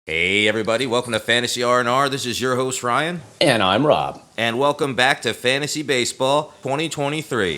Hey everybody, welcome to Fantasy R&R. This is your host Ryan. And I'm Rob. And welcome back to Fantasy Baseball 2023.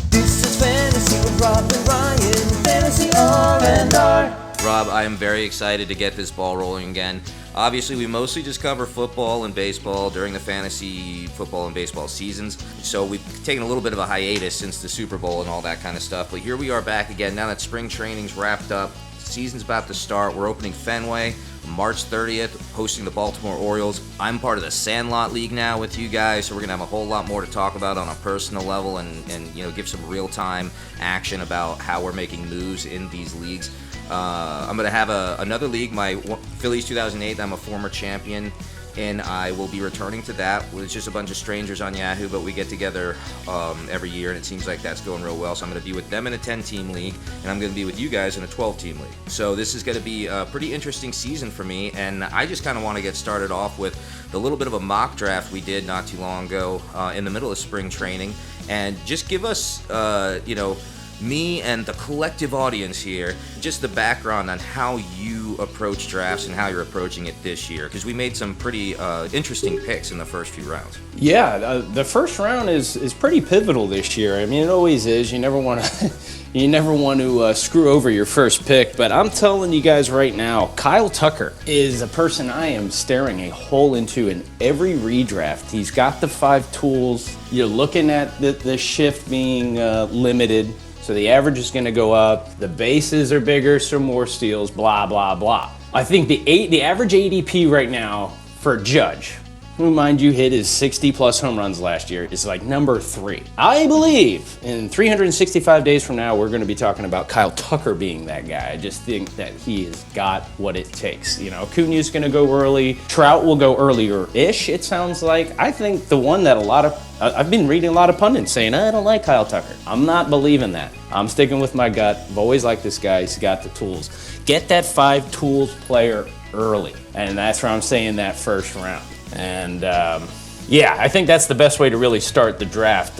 This is Fantasy with Rob and Ryan, Fantasy R&R. Rob, I am very excited to get this ball rolling again. Obviously, we mostly just cover football and baseball during the fantasy football and baseball seasons. So we've taken a little bit of a hiatus since the Super Bowl and all that kind of stuff. But here we are back again now that spring training's wrapped up. Season's about to start. We're opening Fenway March 30th, hosting the Baltimore Orioles. I'm part of the Sandlot League now with you guys, so we're going to have a whole lot more to talk about on a personal level and give some real-time action about how we're making moves in these leagues. I'm going to have another league, my Phillies 2008. I'm a former champion, and I will be returning to that. It's just a bunch of strangers on Yahoo, but we get together every year, and it seems like that's going real well. So I'm going to be with them in a 10-team league, and I'm going to be with you guys in a 12-team league. So this is going to be a pretty interesting season for me, and I just kind of want to get started off with the little bit of a mock draft we did not too long ago in the middle of spring training, and just give us, me and the collective audience here, just the background on how you approach drafts and how you're approaching it this year, because we made some pretty interesting picks in the first few rounds. Yeah, the first round is pretty pivotal this year. I mean, it always is. You never want to screw over your first pick. But I'm telling you guys right now, Kyle Tucker is a person I am staring a hole into in every redraft. He's got the 5 tools. You're looking at the shift being limited. So the average is going to go up, the bases are bigger, so more steals, blah, blah, blah. I think the average ADP right now for Judge, who, mind you, hit his 60-plus home runs last year, is like number 3. I believe in 365 days from now, we're going to be talking about Kyle Tucker being that guy. I just think that he has got what it takes. Acuna's going to go early. Trout will go earlier-ish, it sounds like. I think the one that I've been reading a lot of pundits saying, I don't like Kyle Tucker. I'm not believing that. I'm sticking with my gut. I've always liked this guy. He's got the tools. Get that 5 tools player early. And that's where I'm saying that first round. And I think that's the best way to really start the draft.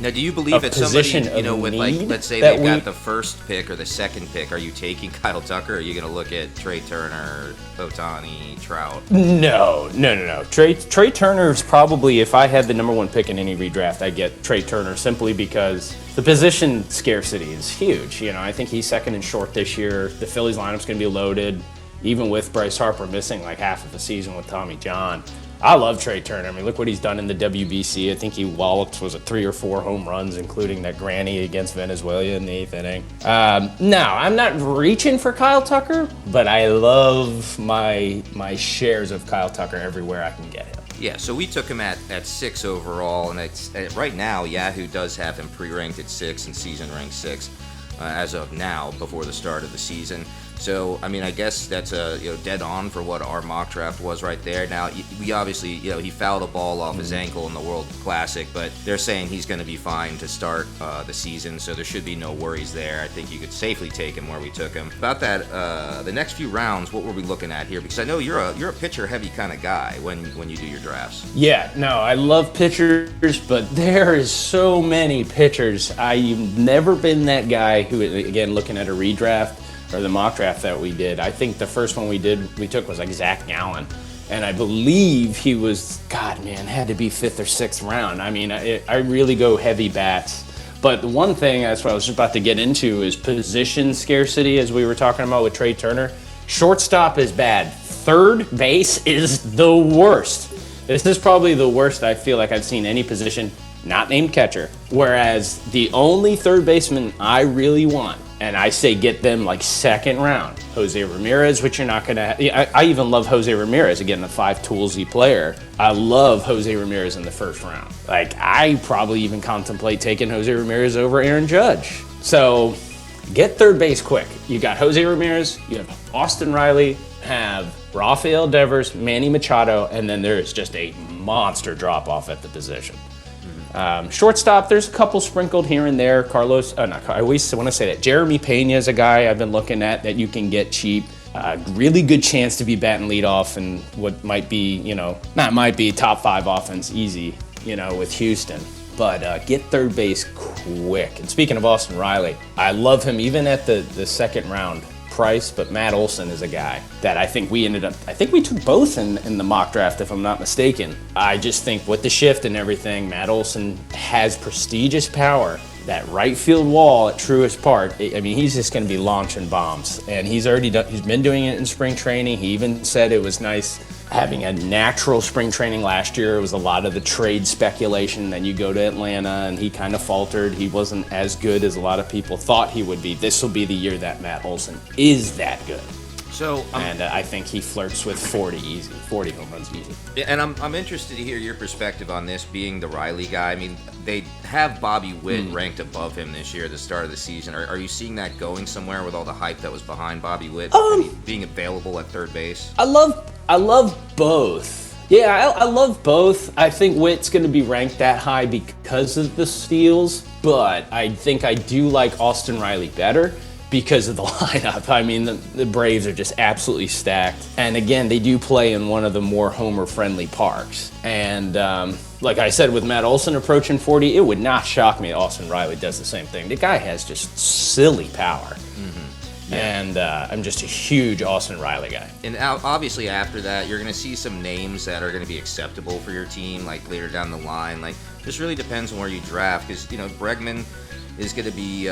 Now, do you believe that somebody, with let's say they've got the first pick or the second pick, are you taking Kyle Tucker, or are you going to look at Trey Turner, Ohtani, Trout? No. Trey Turner is probably, if I had the number 1 pick in any redraft, I'd get Trey Turner simply because the position scarcity is huge. I think he's second and short this year. The Phillies lineup's going to be loaded, even with Bryce Harper missing like half of the season with Tommy John. I love Trey Turner. I mean, look what he's done in the WBC. I think he walloped, 3 or 4 home runs, including that granny against Venezuela in the 8th inning. No, I'm not reaching for Kyle Tucker, but I love my shares of Kyle Tucker everywhere I can get him. Yeah, so we took him at 6 overall, and right now Yahoo does have him pre-ranked at 6 and season ranked 6 as of now before the start of the season. So, I mean, I guess that's dead on for what our mock draft was right there. Now, we obviously, he fouled a ball off his ankle in the World Classic, but they're saying he's going to be fine to start the season, so there should be no worries there. I think you could safely take him where we took him. About that, the next few rounds, what were we looking at here? Because I know you're a pitcher-heavy kind of guy when you do your drafts. Yeah, no, I love pitchers, but there is so many pitchers. I've never been that guy who, again, looking at a redraft, or the mock draft that we did. I think the first one we took was like Zach Gallen. And I believe he was, had to be 5th or 6th round. I mean, I really go heavy bats. But the one thing, that's what I was just about to get into, is position scarcity, as we were talking about with Trey Turner. Shortstop is bad. Third base is the worst. This is probably the worst I feel like I've seen any position not named catcher. Whereas the only third baseman I really want, and I say get them like 2nd round, Jose Ramirez, which you're not going to I even love Jose Ramirez, again, the 5 toolsy player. I love Jose Ramirez in the 1st round. Like, I probably even contemplate taking Jose Ramirez over Aaron Judge. So get third base quick. You got Jose Ramirez, you have Austin Riley, have Rafael Devers, Manny Machado, and then there is just a monster drop-off at the position. Shortstop, there's a couple sprinkled here and there. I always want to say that. Jeremy Pena is a guy I've been looking at that you can get cheap. Really good chance to be batting leadoff and what might be, top 5 offense easy, with Houston. But get third base quick. And speaking of Austin Riley, I love him even at the 2nd round price, but Matt Olson is a guy that I think we took both in the mock draft, if I'm not mistaken. I just think with the shift and everything, Matt Olson has prestigious power. That right field wall at Truist Park, I mean, he's just going to be launching bombs. And he's been doing it in spring training. He even said it was nice having a natural spring training last year. It was a lot of the trade speculation. Then you go to Atlanta, and he kind of faltered. He wasn't as good as a lot of people thought he would be. This will be the year that Matt Olson is that good. So, I think he flirts with 40 easy, 40 home runs easy. And I'm interested to hear your perspective on this, being the Riley guy. I mean, they have Bobby Witt ranked above him this year at the start of the season. Are you seeing that going somewhere with all the hype that was behind Bobby Witt being available at third base? I love both. Yeah, I love both. I think Witt's going to be ranked that high because of the steals, but I think I do like Austin Riley better because of the lineup. I mean, the Braves are just absolutely stacked. And again, they do play in one of the more homer-friendly parks. And like I said, with Matt Olson approaching 40, it would not shock me if Austin Riley does the same thing. The guy has just silly power. Mm-hmm. Yeah. And I'm just a huge Austin Riley guy. And obviously after that, you're going to see some names that are going to be acceptable for your team, like later down the line. Like, this really depends on where you draft, because, Bregman is going to be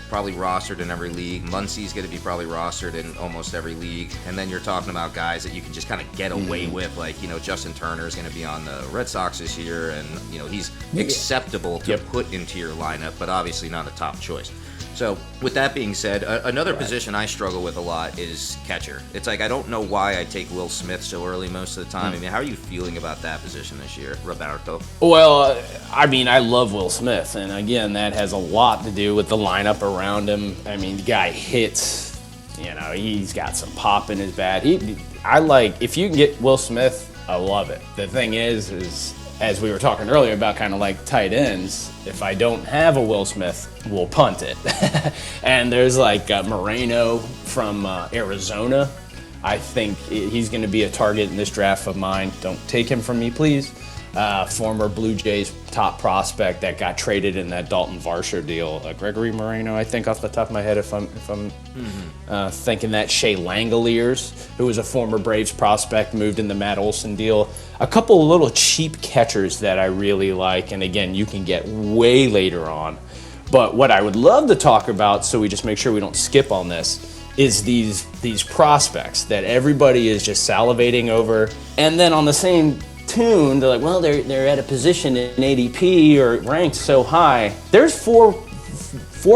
probably rostered in every league. Muncy's going to be probably rostered in almost every league. And then you're talking about guys that you can just kind of get away with, like, Justin Turner is going to be on the Red Sox this year, and, he's acceptable to put into your lineup, but obviously not a top choice. So, with that being said, another position I struggle with a lot is catcher. It's like, I don't know why I take Will Smith so early most of the time. I mean, how are you feeling about that position this year, Roberto? Well, I mean, I love Will Smith, and again, that has a lot to do with the lineup around him. I mean, the guy hits, he's got some pop in his bat. If you can get Will Smith, I love it. The thing is as we were talking earlier about kind of like tight ends, if I don't have a Will Smith, we'll punt it. And there's like Moreno from Arizona. I think he's going to be a target in this draft of mine. Don't take him from me, please. Former Blue Jays top prospect that got traded in that Dalton Varsho deal. Gregory Moreno, I think, off the top of my head, if I'm thinking that. Shea Langoliers, who was a former Braves prospect, moved in the Matt Olson deal. A couple of little cheap catchers that I really like, and again, you can get way later on. But what I would love to talk about, so we just make sure we don't skip on this, is these prospects that everybody is just salivating over, and then on the same tune, they're like, well, they're at a position in ADP or ranked so high. There's four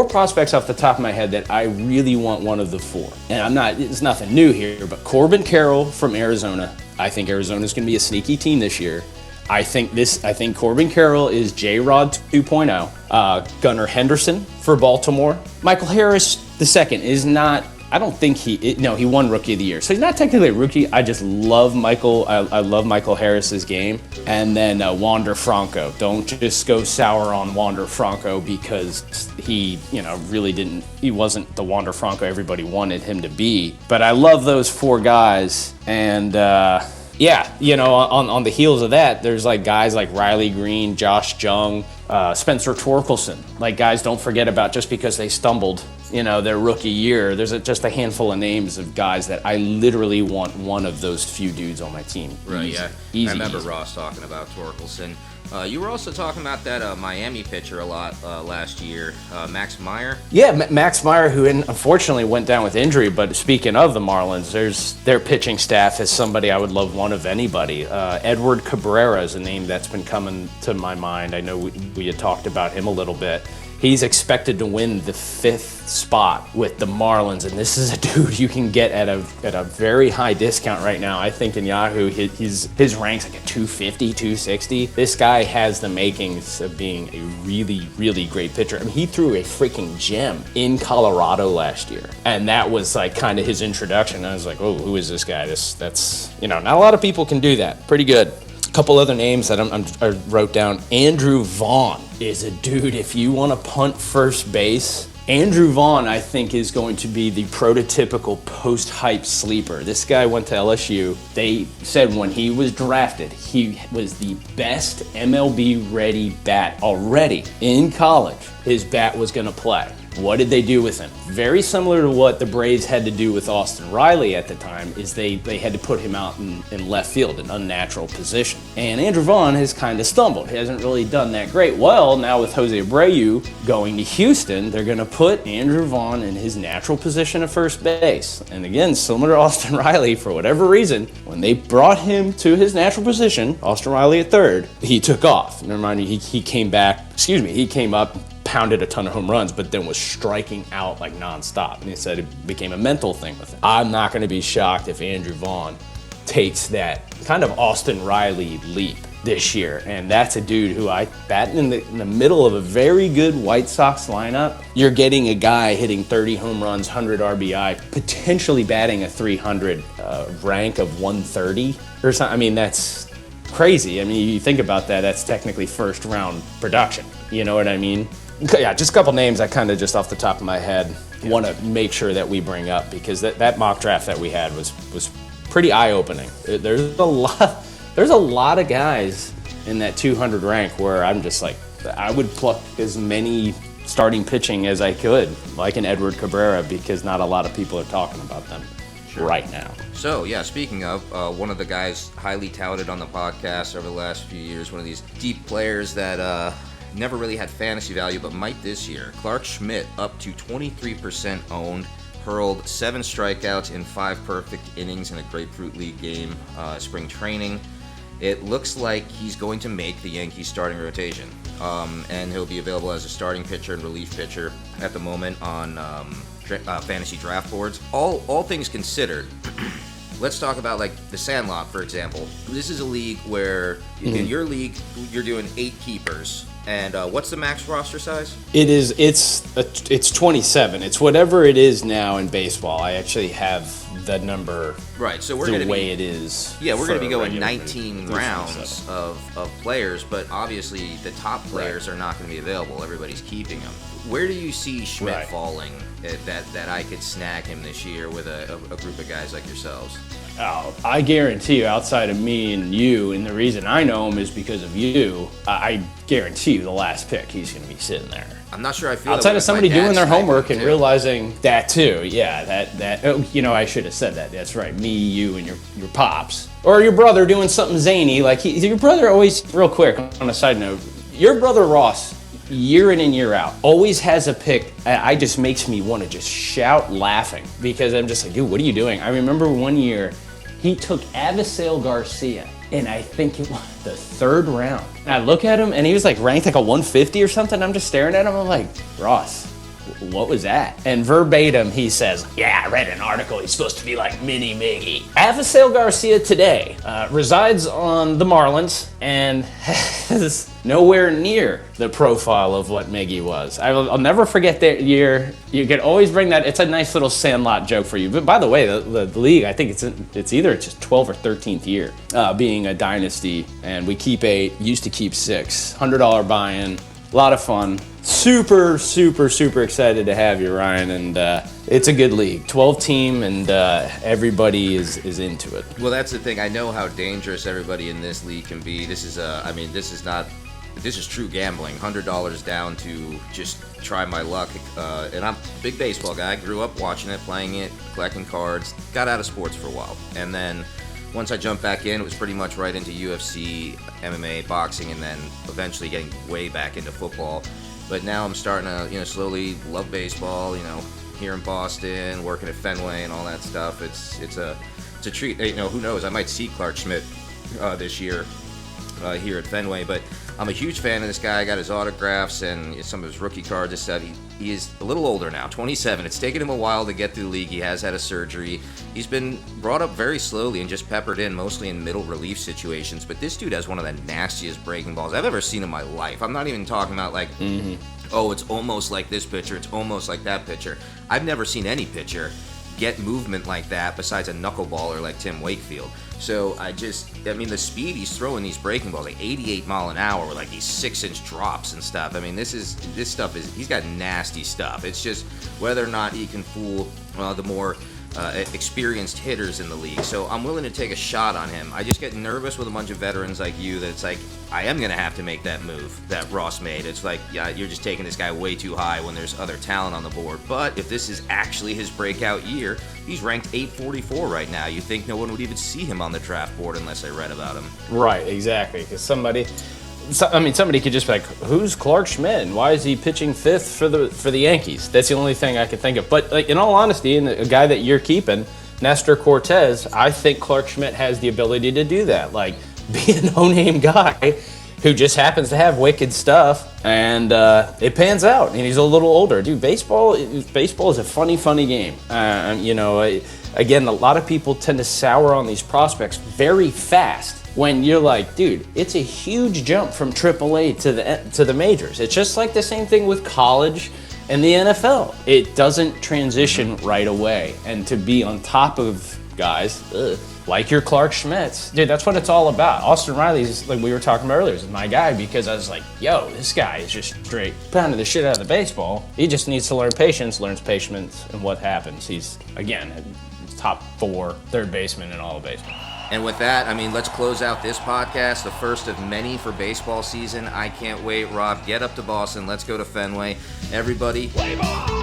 prospects off the top of my head that I really want one of the four. And it's nothing new here, but Corbin Carroll from Arizona. I think Arizona's going to be a sneaky team this year. I think Corbin Carroll is J-Rod 2.0. Gunnar Henderson for Baltimore. Michael Harris II is not, I don't think he won Rookie of the Year. So he's not technically a rookie. I just love Michael. I love Michael Harris's game. And then Wander Franco. Don't just go sour on Wander Franco because he wasn't the Wander Franco everybody wanted him to be. But I love those four guys. And on the heels of that, there's like guys like Riley Green, Josh Jung, Spencer Torkelson. Like, guys, don't forget about just because they stumbled, their rookie year. There's just a handful of names of guys that I literally want one of those few dudes on my team. Right, easy, yeah. Easy, I remember easy. Ross talking about Torkelson. You were also talking about that Miami pitcher a lot last year, Max Meyer. Yeah, Max Meyer, who unfortunately went down with injury. But speaking of the Marlins, their pitching staff is somebody I would love one of anybody. Edward Cabrera is a name that's been coming to my mind. I know we had talked about him a little bit. He's expected to win the 5th spot with the Marlins, and this is a dude you can get at a very high discount right now. I think in Yahoo, his rank's like a 250, 260. This guy has the makings of being a really, really great pitcher. I mean, he threw a freaking gem in Colorado last year, and that was like kind of his introduction. I was like, oh, who is this guy? That's not a lot of people can do that. Pretty good. A couple other names that I wrote down. Andrew Vaughn is a dude, if you want to punt first base, Andrew Vaughn, I think, is going to be the prototypical post-hype sleeper. This guy went to LSU. They said when he was drafted, he was the best MLB-ready bat already in college. His bat was going to play. What did they do with him? Very similar to what the Braves had to do with Austin Riley at the time, is they had to put him out in left field, an unnatural position. And Andrew Vaughn has kind of stumbled. He hasn't really done that great. Well, now with Jose Abreu going to Houston, they're going to put Andrew Vaughn in his natural position at first base. And again, similar to Austin Riley, for whatever reason, when they brought him to his natural position, Austin Riley at third, he took off. Never mind, he came up, pounded a ton of home runs, but then was striking out like nonstop. And he said it became a mental thing with him. I'm not going to be shocked if Andrew Vaughn takes that kind of Austin Riley leap this year. And that's a dude who batting in the middle of a very good White Sox lineup. You're getting a guy hitting 30 home runs, 100 RBI, potentially batting a 300 rank of 130 or something. I mean, that's crazy. I mean, you think about that, that's technically first round production. You know what I mean? Yeah, just a couple names I kind of just off the top of my head want to make sure that we bring up, because that mock draft that we had was pretty eye-opening. There's a lot of guys in that 200 rank where I'm just like, I would pluck as many starting pitching as I could, like an Edward Cabrera, because not a lot of people are talking about them right now. So, yeah, speaking of, one of the guys highly touted on the podcast over the last few years, one of these deep players that never really had fantasy value, but might this year. Clark Schmidt, up to 23% owned, hurled 7 strikeouts in 5 perfect innings in a Grapefruit League game, spring training. It looks like he's going to make the Yankees starting rotation, and he'll be available as a starting pitcher and relief pitcher at the moment on fantasy draft boards. All things considered, let's talk about like the Sandlot, for example. This is a league where in your league you're doing 8 keepers. And what's the max roster size? It's 27. It's whatever it is now in baseball. I actually have the number. Right. So we're the going to way it is. Yeah, we're going to be going 19 rounds of players, but obviously the top players are not going to be available. Everybody's keeping them. Where do you see Schmidt falling that I could snag him this year with a group of guys like yourselves? Oh, I guarantee you, outside of me and you, and the reason I know him is because of you, I guarantee you the last pick, he's going to be sitting there. I'm not sure I feel outside of somebody doing their homework and realizing that too. Yeah, I should have said that. That's right. Me, you, and your pops. Or your brother doing something zany. Like your brother always, real quick, on a side note, your brother Ross, year in and year out, always has a pick. I just makes me want to just shout laughing, because I'm just like, dude, what are you doing? I remember one year he took Avisail Garcia, and I think it was the 3rd round. And I look at him, and he was like ranked like a 150 or something. I'm just staring at him. I'm like, Ross, what was that? And verbatim, he says, yeah, I read an article. He's supposed to be like Mini Miggy. Avisail Garcia today resides on the Marlins and has nowhere near the profile of what Miggy was. I'll never forget that year. You can always bring that. It's a nice little Sandlot joke for you. But by the way, the league, I think it's either just 12th or 13th year being a dynasty. And we used to keep 6. $100 buy-in. A lot of fun. Super, super, super excited to have you, Ryan. And it's a good league. 12-team, and everybody is into it. Well, that's the thing. I know how dangerous everybody in this league can be. This is true gambling. $100 down to just try my luck. And I'm a big baseball guy. I grew up watching it, playing it, collecting cards. Got out of sports for a while. And then once I jumped back in, it was pretty much right into UFC, MMA, boxing, and then eventually getting way back into football. But now I'm starting to, slowly love baseball, here in Boston, working at Fenway and all that stuff. It's a treat. Who knows? I might see Clark Schmidt this year here at Fenway, but I'm a huge fan of this guy. I got his autographs and some of his rookie cards and stuff. He is a little older now, 27. It's taken him a while to get through the league. He has had a surgery. He's been brought up very slowly and just peppered in, mostly in middle relief situations. But this dude has one of the nastiest breaking balls I've ever seen in my life. I'm not even talking about like, oh, it's almost like this pitcher, it's almost like that pitcher. I've never seen any pitcher get movement like that besides a knuckleballer like Tim Wakefield. So the speed he's throwing these breaking balls, like 88 mile an hour with like these 6-inch drops and stuff. I mean, he's got nasty stuff. It's just whether or not he can fool the more experienced hitters in the league. So I'm willing to take a shot on him. I just get nervous with a bunch of veterans like you that it's like, I am going to have to make that move that Ross made. It's like, yeah, you're just taking this guy way too high when there's other talent on the board. But if this is actually his breakout year, he's ranked 844 right now. You think no one would even see him on the draft board unless I read about him. Right, exactly. Because somebody could just be like, who's Clark Schmidt and why is he pitching fifth for the Yankees? That's the only thing I could think of. But like, in all honesty, and a guy that you're keeping, Nestor Cortez, I think Clark Schmidt has the ability to do that. Like, be a no-name guy who just happens to have wicked stuff, and it pans out. And he's a little older. Dude, baseball is a funny game. Again, a lot of people tend to sour on these prospects very fast. When you're like, dude, it's a huge jump from AAA to the majors. It's just like the same thing with college and the NFL. It doesn't transition right away. And to be on top of guys like your Clark Schmidts, dude, that's what it's all about. Austin Riley's, like we were talking about earlier, is my guy because I was like, yo, this guy is just straight pounding the shit out of the baseball. He just needs to learns patience, and what happens? He's, again, top 4 third baseman in all of baseball. And with that, I mean, let's close out this podcast, the first of many for baseball season. I can't wait. Rob, get up to Boston. Let's go to Fenway. Everybody, play ball!